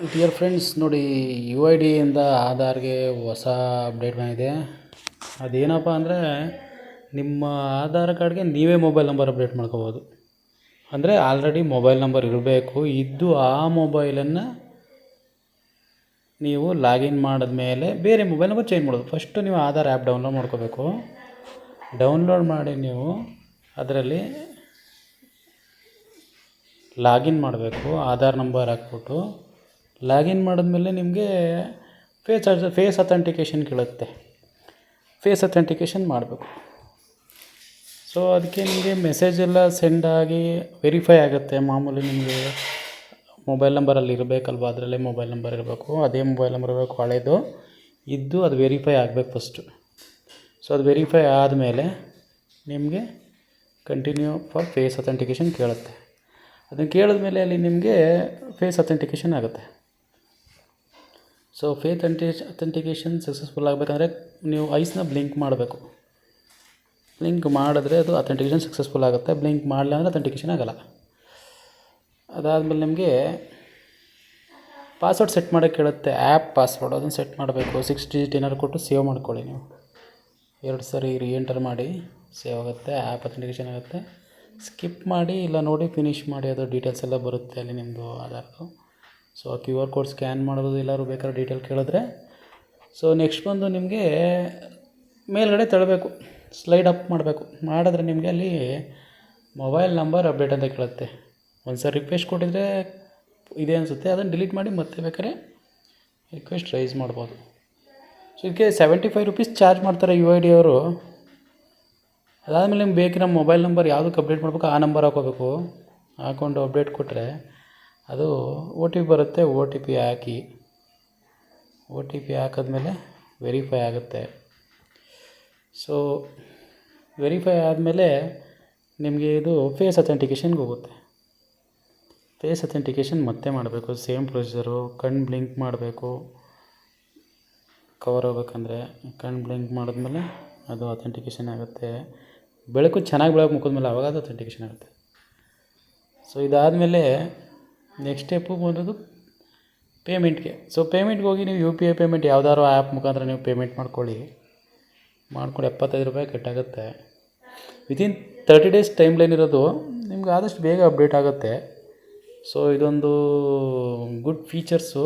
Dear friends, ನೋಡಿ you I ಡಿಯಿಂದ ಆಧಾರ್ಗೆ ಹೊಸ update ಬಂದಿದೆ. ಅದೇನಪ್ಪ ಅಂದರೆ, ನಿಮ್ಮ ಆಧಾರ್ ಕಾರ್ಡ್ಗೆ ನೀವೇ ಮೊಬೈಲ್ ನಂಬರ್ ಅಪ್ಡೇಟ್ ಮಾಡ್ಕೋಬೋದು. ಅಂದರೆ ಆಲ್ರೆಡಿ ಮೊಬೈಲ್ ನಂಬರ್ ಇರಬೇಕು, ಇದ್ದು ಆ ಮೊಬೈಲನ್ನು ನೀವು ಲಾಗಿನ್ ಮಾಡಿದ್ಮೇಲೆ ಬೇರೆ ಮೊಬೈಲ್ ನಂಬರ್ ಚೇಂಜ್ ಮಾಡೋದು. ಫಸ್ಟು ನೀವು ಆಧಾರ್ ಆ್ಯಪ್ ಡೌನ್ಲೋಡ್ ಮಾಡ್ಕೋಬೇಕು. ಡೌನ್ಲೋಡ್ ಮಾಡಿ ನೀವು ಅದರಲ್ಲಿ ಲಾಗಿನ್ ಮಾಡಬೇಕು. ಆಧಾರ್ ನಂಬರ್ ಹಾಕ್ಬಿಟ್ಟು ಲಾಗಿನ್ ಮಾಡಿದ್ಮೇಲೆ ನಿಮಗೆ ಫೇಸ್ ಅಥೆಂಟಿಕೇಷನ್ ಕೇಳುತ್ತೆ. ಫೇಸ್ ಅಥೆಂಟಿಕೇಷನ್ ಮಾಡಬೇಕು. ಸೊ ಅದಕ್ಕೆ ನಿಮಗೆ ಮೆಸೇಜ್ ಎಲ್ಲ ಸೆಂಡ್ ಆಗಿ ವೆರಿಫೈ ಆಗುತ್ತೆ. ಮಾಮೂಲಿ ನಿಮಗೆ ಮೊಬೈಲ್ ನಂಬರಲ್ಲಿ ಇರಬೇಕಲ್ವ, ಅದರಲ್ಲೇ ಮೊಬೈಲ್ ನಂಬರ್ ಇರಬೇಕು. ಅದೇ ಮೊಬೈಲ್ ನಂಬರ್ ಇರಬೇಕು, ಹಳೇದು ಇದ್ದು ಅದು ವೆರಿಫೈ ಆಗಬೇಕು ಫಸ್ಟು. ಸೊ ಅದು ವೆರಿಫೈ ಆದಮೇಲೆ ನಿಮಗೆ ಕಂಟಿನ್ಯೂ ಫಾರ್ ಫೇಸ್ ಅಥೆಂಟಿಕೇಷನ್ ಕೇಳುತ್ತೆ. ಅದನ್ನು ಕೇಳಿದ್ಮೇಲೆ ಅಲ್ಲಿ ನಿಮಗೆ ಫೇಸ್ ಅಥೆಂಟಿಕೇಷನ್ ಆಗುತ್ತೆ. ಸೊ ಅಥೆಂಟಿಕೇಷನ್ ಸಕ್ಸಸ್ಫುಲ್ ಆಗಬೇಕಂದ್ರೆ ನೀವು ಐಸ್ನ ಬ್ಲಿಂಕ್ ಮಾಡಬೇಕು. ಬ್ಲಿಂಕ್ ಮಾಡಿದ್ರೆ ಅದು ಅಥೆಂಟಿಕೇಷನ್ ಸಕ್ಸಸ್ಫುಲ್ ಆಗುತ್ತೆ. ಬ್ಲಿಂಕ್ ಮಾಡಲಿಲ್ಲ ಅಂದರೆ ಅಥೆಂಟಿಕೇಷನ್ ಆಗೋಲ್ಲ. ಅದಾದಮೇಲೆ ನಿಮಗೆ ಪಾಸ್ವರ್ಡ್ ಸೆಟ್ ಮಾಡೋಕ್ಕೆ ಕೇಳುತ್ತೆ. ಆ್ಯಪ್ ಪಾಸ್ವರ್ಡ್ ಅದನ್ನು ಸೆಟ್ ಮಾಡಬೇಕು. 6 ಡಿಜಿಟ್ ಏನಾದ್ರು ಕೊಟ್ಟು ಸೇವ್ ಮಾಡ್ಕೊಳ್ಳಿ. ನೀವು 2 ಸರಿ ಎಂಟರ್ ಮಾಡಿ ಸೇವ್ ಆಗುತ್ತೆ. ಆ್ಯಪ್ ಅಥೆಂಟಿಕೇಷನ್ ಆಗುತ್ತೆ. ಸ್ಕಿಪ್ ಮಾಡಿ ಇಲ್ಲ ನೋಡಿ ಫಿನಿಷ್ ಮಾಡಿ, ಅದು ಡೀಟೇಲ್ಸ್ ಎಲ್ಲ ಬರುತ್ತೆ ಅಲ್ಲಿ ನಿಮ್ಮದು ಆಧಾರ್ದು. So Q R code scan ಮಾಡೋದು, ಎಲ್ಲರೂ ಬೇಕಾದ್ರೆ ಡೀಟೇಲ್ ಕೇಳಿದ್ರೆ. ಸೊ ನೆಕ್ಸ್ಟ್ ಬಂದು ನಿಮಗೆ ಮೇಲ್ಗಡೆ ತಳ್ಳಬೇಕು, ಸ್ಲೈಡ್ ಅಪ್ ಮಾಡಬೇಕು. ಮಾಡಿದ್ರೆ ನಿಮಗೆ ಅಲ್ಲಿ ಮೊಬೈಲ್ ನಂಬರ್ ಅಪ್ಡೇಟ್ ಅಂತ ಕೇಳುತ್ತೆ. ಒಂದು ಸರಿ ರಿಕ್ವೆಸ್ಟ್ ಕೊಟ್ಟಿದ್ರೆ ಇದೆ ಅನಿಸುತ್ತೆ, ಅದನ್ನು ಡಿಲೀಟ್ ಮಾಡಿ ಮತ್ತೆ ಬೇಕಾದ್ರೆ ರಿಕ್ವೆಸ್ಟ್ ರೈಸ್ ಮಾಡ್ಬೋದು. ಸೊ ಇದಕ್ಕೆ 75 ರೂಪೀಸ್ ಚಾರ್ಜ್ ಮಾಡ್ತಾರೆ ಯು ಐ ಡಿ ಅವರು. ಅದಾದಮೇಲೆ ನಿಮ್ಗೆ ಬೇಕಿರೋ ಮೊಬೈಲ್ ನಂಬರ್ ಯಾವುದಕ್ಕೆ ಅಪ್ಡೇಟ್ ಮಾಡಬೇಕು ಆ ನಂಬರ್ ಹಾಕೋಬೇಕು. ಹಾಕ್ಕೊಂಡು ಅಪ್ಡೇಟ್ ಕೊಟ್ಟರೆ ಅದು ಒ ಟಿ ಪಿ ಬರುತ್ತೆ. ಒ ಟಿ ಪಿ ಹಾಕಿ, ಒ ಟಿ ಪಿ ಹಾಕಿದ್ಮೇಲೆ ವೆರಿಫೈ ಆಗುತ್ತೆ. ಸೊ ವೆರಿಫೈ ಆದಮೇಲೆ ನಿಮಗೆ ಇದು ಫೇಸ್ ಅಥೆಂಟಿಕೇಷನ್ಗೆ ಹೋಗುತ್ತೆ. ಫೇಸ್ ಅಥೆಂಟಿಕೇಷನ್ ಮತ್ತೆ ಮಾಡಬೇಕು, ಸೇಮ್ ಪ್ರೊಸೀಜರು. ಕಣ್ಣು ಬ್ಲಿಂಕ್ ಮಾಡಬೇಕು, ಕವರ್ ಹೋಗ್ಬೇಕಂದ್ರೆ ಕಣ್ಣು ಬ್ಲಿಂಕ್ ಮಾಡಿದ್ಮೇಲೆ ಅದು ಅಥೆಂಟಿಕೇಷನ್ ಆಗುತ್ತೆ. ಬೆಳಕು ಚೆನ್ನಾಗಿ ಬೆಳಕು ಮುಖದ ಮೇಲೆ, ಆವಾಗ ಅದು ಅಥೆಂಟಿಕೇಷನ್ ಆಗುತ್ತೆ. ಸೊ ಇದಾದಮೇಲೆ ನೆಕ್ಸ್ಟ್ ಸ್ಟೆಪ್ಪು ಬಂದದ್ದು ಪೇಮೆಂಟ್ಗೆ. ಸೊ ಪೇಮೆಂಟ್ಗೆ ಹೋಗಿ ನೀವು ಯು ಪಿ ಐ ಪೇಮೆಂಟ್ ಯಾವ್ದಾದ್ರು ಆ್ಯಪ್ ಮುಖಾಂತರ ನೀವು ಪೇಮೆಂಟ್ ಮಾಡ್ಕೊಂಡು 75 ರೂಪಾಯಿ ಕಟ್ಟಾಗುತ್ತೆ. ವಿತಿನ್ 30 ಡೇಸ್ ಟೈಮ್ ಲೈನ್ ಇರೋದು. ನಿಮ್ಗೆ ಆದಷ್ಟು ಬೇಗ ಅಪ್ಡೇಟ್ ಆಗುತ್ತೆ. ಸೊ ಇದೊಂದು ಗುಡ್ ಫೀಚರ್ಸು.